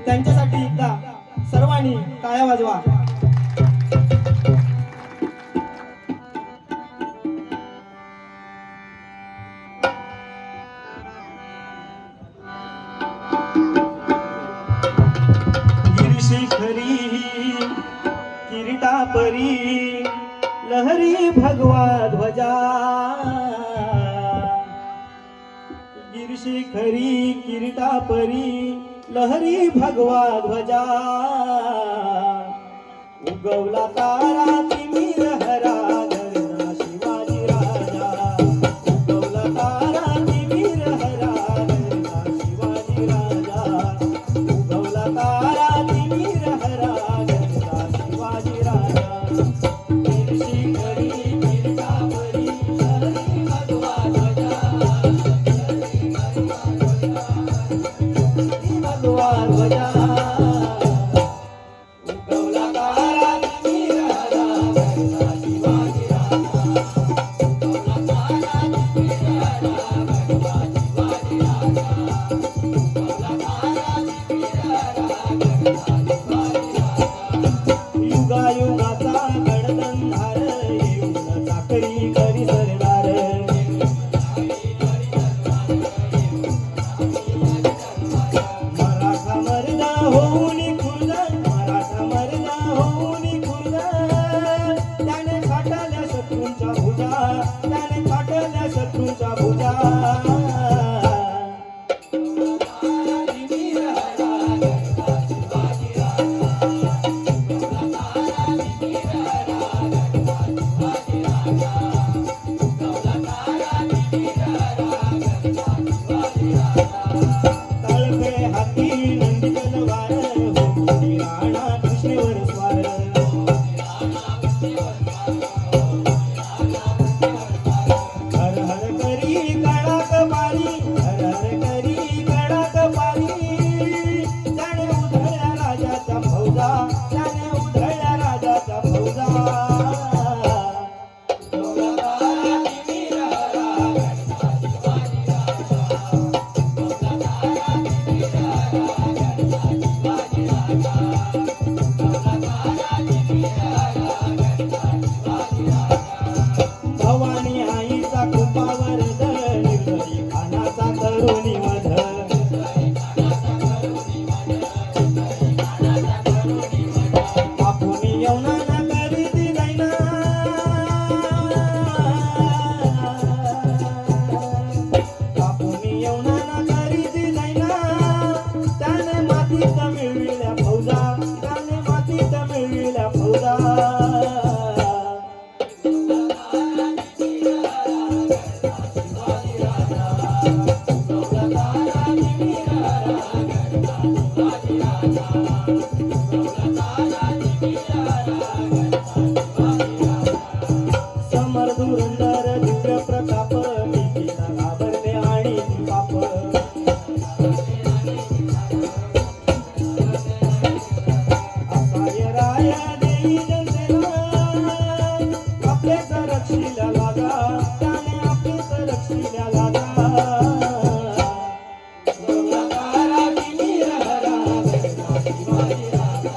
त्यांच्यासाठी एकदा सर्वांनी टाळ्या वाजवा. गिरिशिखरी किरीटापरी लहरी भगवा ध्वजा, गिरिशिखरी किरीटापरी लहरी भगवा ध्वजा, उगवला तारा तिमिर हरा घरचा शिवाजी राजा, उगवला तारा तिमिर हरा घरचा शिवाजी राजा, उगवला तारा तिमिर हरा घरचा शिवाजी राजा. गिरिशिखरी किरीटापरी लहरी भगवा ध्वजा, भगवा ध्वजा, उगवला तारा तिमिर हरा घरचा शिवाजी राजा, उगवला तारा तिमिर हरा घरचा शिवाजी राजा, उगवला तारा तिमिर हरा घरचा शिवाजी राजा. युगायुगाचा गडगंधार येऊन चाकरी करी सरदार, मराठा मर्दा होऊन खुर्द, मराठा मर्दा होऊन खुर्द, त्याने काटल्या शत्रूंच्या भुजा, त्याने काटल्या शत्रूंच्या भुजा. तिमिर हरा घरचा शिवाजी राजा, उगवला तारा तिमिर हरा घरचा शिवाजी राजा, उगवला तारा तिमिर हरा घरचा शिवाजी राजा. तळपे हाती नंदी तलवार, होती राणा कृष्णेवर स्वार, हर हर करी कडाक पारी, हर हर करी कडाक पारी, त्याने उधळल्या राजाच्या फौजा, त्याने उधळल्या राजाच्या फौजा. उगवला तारा तिमिर हरा घरचा शिवाजी राजा, उगवला तारा तिमिर हरा घरचा शिवाजी राजा, उगवला तारा तिमिर हरा घरचा शिवाजी राजा. भवानी आईचा कृपावर निर्दयी खानाचा करुणी वध, बापूनी यवनाना करी दिलैना, बापूनी यवनाना करी दिलैना, त्याने मातीत मिळविल्या फौजा, त्याने मातीत मिळविल्या फौजा. समर धुरंदर दिव्य प्रताप, भीतीला घाबरले आणि पाप, असाय राय देई जनतेला, आपलेच रक्षिल्या लागा, त्याने आपलेच रक्षिल्या लागा. उगवला तारा तिमिर हरा घरचा शिवाजी राजा,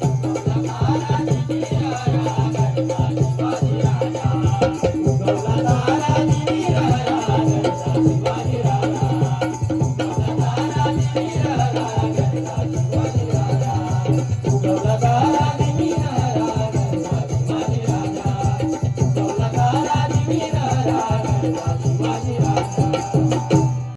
उगवला तारा तिमिर हरा घरचा शिवाजी राजा, उगवला तारा तिमिर हरा घरचा शिवाजी राजा, उगवला तारा तिमिर हरा घरचा शिवाजी राजा, उगवला तारा तिमिर हरा घरचा शिवाजी राजा, उगवला तारा तिमिर हरा घरचा शिवाजी